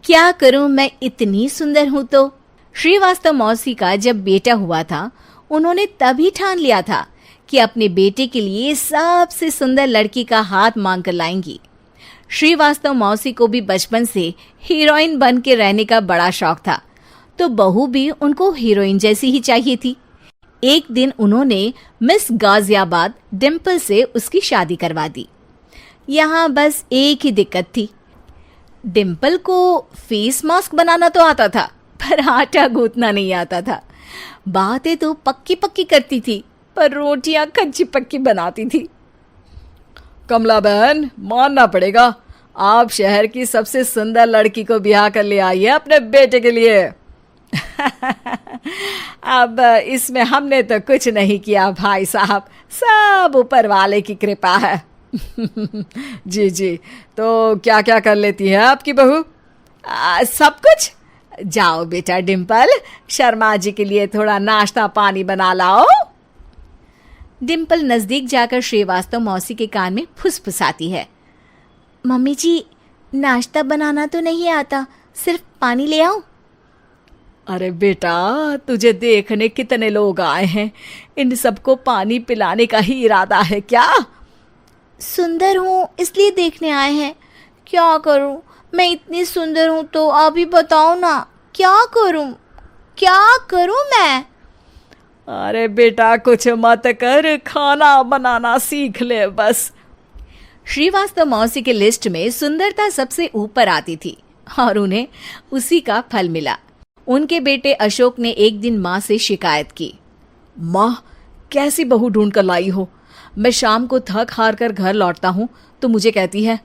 क्या करूं, मैं इतनी सुंदर हूं तो। श्रीवास्तव मौसी का जब बेटा हुआ था, उन्होंने तभी ठान लिया था कि अपने बेटे के लिए सबसे सुंदर लड़की का हाथ मांग कर लाएंगी। श्रीवास्तव मौसी को भी बचपन से हीरोइन बन के रहने का बड़ा शौक था, तो बहू भी उनको हीरोइन जैसी ही चाहिए थी। एक दिन उन्होंने मिस गाजियाबाद डिम्पल से उसकी शादी करवा दी। यहाँ बस एक ही दिक्कत थी, डिम्पल को फेस मास्क बनाना तो आता था, पर आटा गूंथना नहीं आता था। बातें तो पक्की पक्की करती थी, पर रोटियां कच्ची पक्की बनाती थी। कमला बहन, मानना पड़ेगा, आप शहर की सबसे सुंदर लड़की को ब्याह कर ले आई है अपने बेटे के लिए। अब इसमें हमने तो कुछ नहीं किया भाई साहब, सब ऊपर वाले की कृपा है। जी जी, तो क्या क्या कर लेती है आपकी बहू? सब कुछ। जाओ बेटा डिम्पल, शर्मा जी के लिए थोड़ा नाश्ता पानी बना लाओ। डिम्पल नजदीक जाकर श्रीवास्तव मौसी के कान में फुसफुसाती है। मम्मी जी, नाश्ता बनाना तो नहीं आता, सिर्फ पानी ले आओ। अरे बेटा, तुझे देखने कितने लोग आए हैं, इन सबको पानी पिलाने का ही इरादा है क्या? सुंदर हूँ इसलिए देखने आए हैं। क्या करूँ, मैं इतनी सुंदर हूँ तो आप ही बताओ ना, क्या करूँ मैं? अरे बेटा, कुछ मत कर, खाना बनाना सीख ले बस। श्रीवास्तव मौसी के लिस्ट में सुंदरता सबसे ऊपर आती थी और उन्हें उसी का फल मिला। उनके बेटे अशोक ने एक दिन माँ से शिकायत की। माँ, कैसी बहू ढूंढ कर लाई हो? मैं शाम को थक हार कर घर लौटता हूँ तो मुझे कहती है,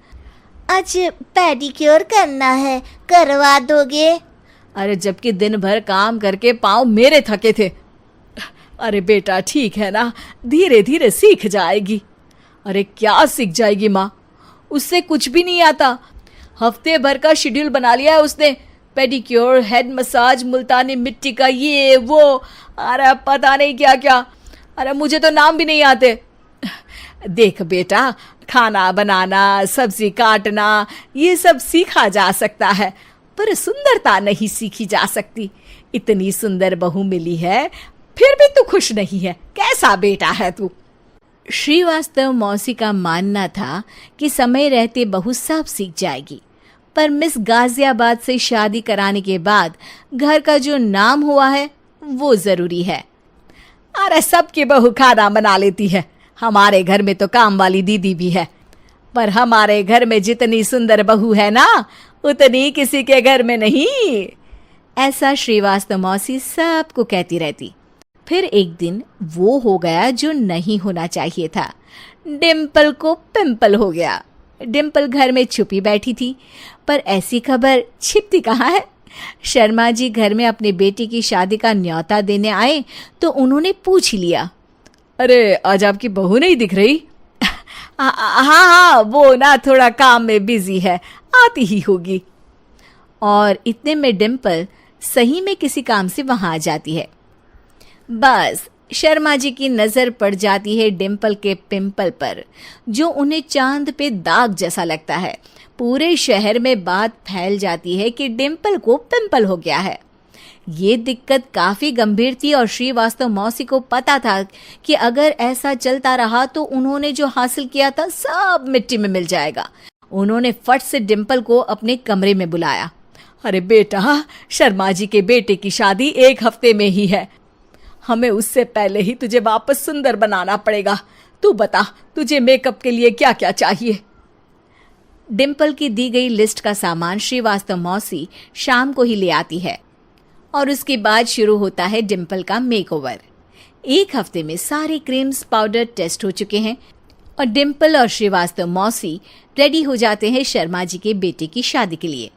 आज पेडिक्योर करना है, करवा दोगे? अरे जबकि दिन भर काम करके पाँव मेरे थके थे। अरे बेटा, ठीक है ना, धीरे धीरे सीख जाएगी। अरे क्या सीख जाएगी माँ, उससे कुछ भी नहीं आता। हफ्ते भर का शेड्यूल बना लिया है उसने, पेडिक्योर, हेड मसाज, मुल्तानी मिट्टी का ये वो, अरे पता नहीं क्या क्या। अरे मुझे तो नाम भी नहीं आते। देख बेटा, खाना बनाना, सब्जी काटना, ये सब सीखा जा सकता है, पर सुंदरता नहीं सीखी जा सकती। इतनी सुंदर बहू मिली है, फिर भी तू खुश नहीं है, कैसा बेटा है तू? श्रीवास्तव मौसी का मानना था कि समय रहते बहू सब सीख जाएगी, पर मिस गाजियाबाद से शादी कराने के बाद घर का जो नाम हुआ है वो जरूरी है। अरे सबकी बहू खाना बना लेती है, हमारे घर में तो काम वाली दीदी भी है, पर हमारे घर में जितनी सुंदर बहू है ना, उतनी किसी के घर में नहीं। ऐसा श्रीवास्तव मौसी सबको कहती रहती। फिर एक दिन वो हो गया जो नहीं होना चाहिए था, डिम्पल को पिंपल हो गया। डिम्पल घर में छुपी बैठी थी, पर ऐसी खबर छिपती कहाँ है। शर्मा जी घर में अपने बेटी की शादी का न्योता देने आए तो उन्होंने पूछ लिया, अरे आज आपकी बहू नहीं दिख रही? हाँ, वो ना थोड़ा काम में बिजी है, आती ही होगी। और इतने में डिम्पल सही में किसी काम से वहां आ जाती है। बस शर्मा जी की नजर पड़ जाती है डिम्पल के पिंपल पर, जो उन्हें चांद पे दाग जैसा लगता है। पूरे शहर में बात फैल जाती है कि डिम्पल को पिंपल हो गया है। ये दिक्कत काफी गंभीर थी और श्रीवास्तव मौसी को पता था कि अगर ऐसा चलता रहा तो उन्होंने जो हासिल किया था सब मिट्टी में मिल जाएगा। उन्होंने फट से डिम्पल को अपने कमरे में बुलाया। अरे बेटा, शर्मा जी के बेटे की शादी 1 हफ्ते में ही है, हमें उससे पहले ही तुझे वापस सुंदर बनाना पड़ेगा। तू बता, तुझे मेकअप के लिए क्या क्या चाहिए? डिम्पल की दी गई लिस्ट का सामान श्रीवास्तव मौसी शाम को ही ले आती है और उसके बाद शुरू होता है डिम्पल का मेकओवर। 1 हफ्ते में सारे क्रीम्स पाउडर टेस्ट हो चुके हैं और डिम्पल और श्रीवास्तव मौसी रेडी हो जाते हैं शर्मा जी के बेटे की शादी के लिए।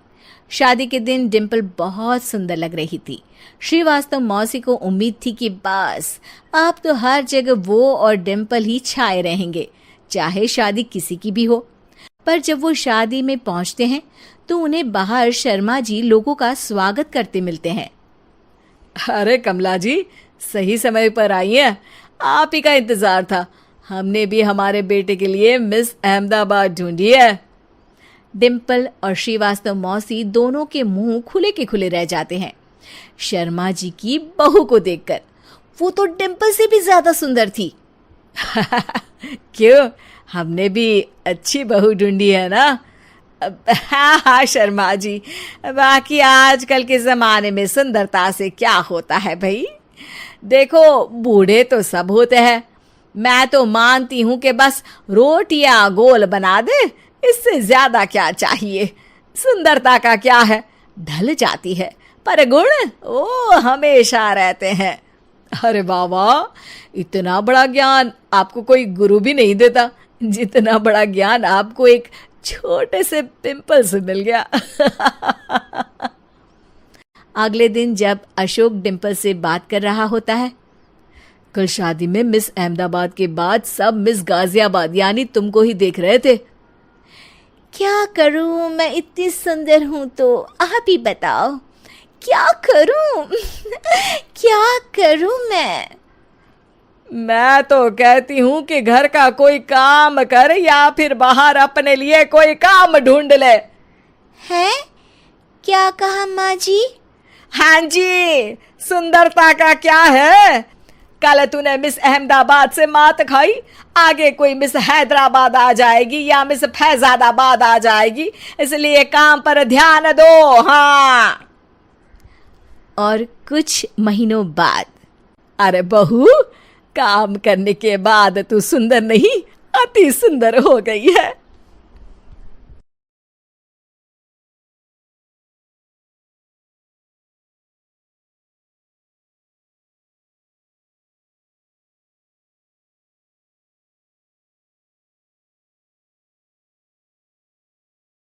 शादी के दिन डिम्पल बहुत सुंदर लग रही थी। श्रीवास्तव मौसी को उम्मीद थी कि बस अब तो हर जगह वो और डिम्पल ही छाए रहेंगे, चाहे शादी किसी की भी हो। पर जब वो शादी में पहुंचते हैं तो उन्हें बाहर शर्मा जी लोगों का स्वागत करते मिलते हैं। अरे कमला जी, सही समय पर आई हैं, आप ही का इंतजार था। हमने भी हमारे बेटे के लिए मिस अहमदाबाद ढूंढी है। डिम्पल और श्रीवास्तव मौसी दोनों के मुंह खुले के खुले रह जाते हैं शर्मा जी की बहू को देखकर। वो तो डिम्पल से भी ज्यादा सुंदर थी। क्यों, हमने भी अच्छी बहू ढूंढी है ना? हाँ हाँ शर्मा जी, बाकी आजकल के जमाने में सुंदरता से क्या होता है भाई। देखो, बूढ़े तो सब होते हैं, मैं तो मानती हूं कि बस रोटियां गोल बना दे, इससे ज्यादा क्या चाहिए। सुंदरता का क्या है, ढल जाती है, पर गुण वो हमेशा रहते हैं। अरे बाबा, इतना बड़ा ज्ञान आपको कोई गुरु भी नहीं देता जितना बड़ा ज्ञान आपको एक छोटे से पिंपल से मिल गया। अगले दिन जब अशोक डिम्पल से बात कर रहा होता है, कल शादी में मिस अहमदाबाद के बाद सब मिस गाजियाबाद यानी तुमको ही देख रहे थे। क्या करूं, मैं इतनी सुंदर हूं तो आप ही बताओ क्या करूं। क्या करूं मैं तो कहती हूं कि घर का कोई काम कर या फिर बाहर अपने लिए कोई काम ढूंढ ले। है? क्या कहा माँ जी? हाँ जी, सुंदरता का क्या है। कल तूने मिस अहमदाबाद से मात खाई, आगे कोई मिस हैदराबाद आ जाएगी या मिस फैजादाबाद आ जाएगी, इसलिए काम पर ध्यान दो। हाँ। और कुछ महीनों बाद, अरे बहू, काम करने के बाद तू सुंदर नहीं, अति सुंदर हो गई है।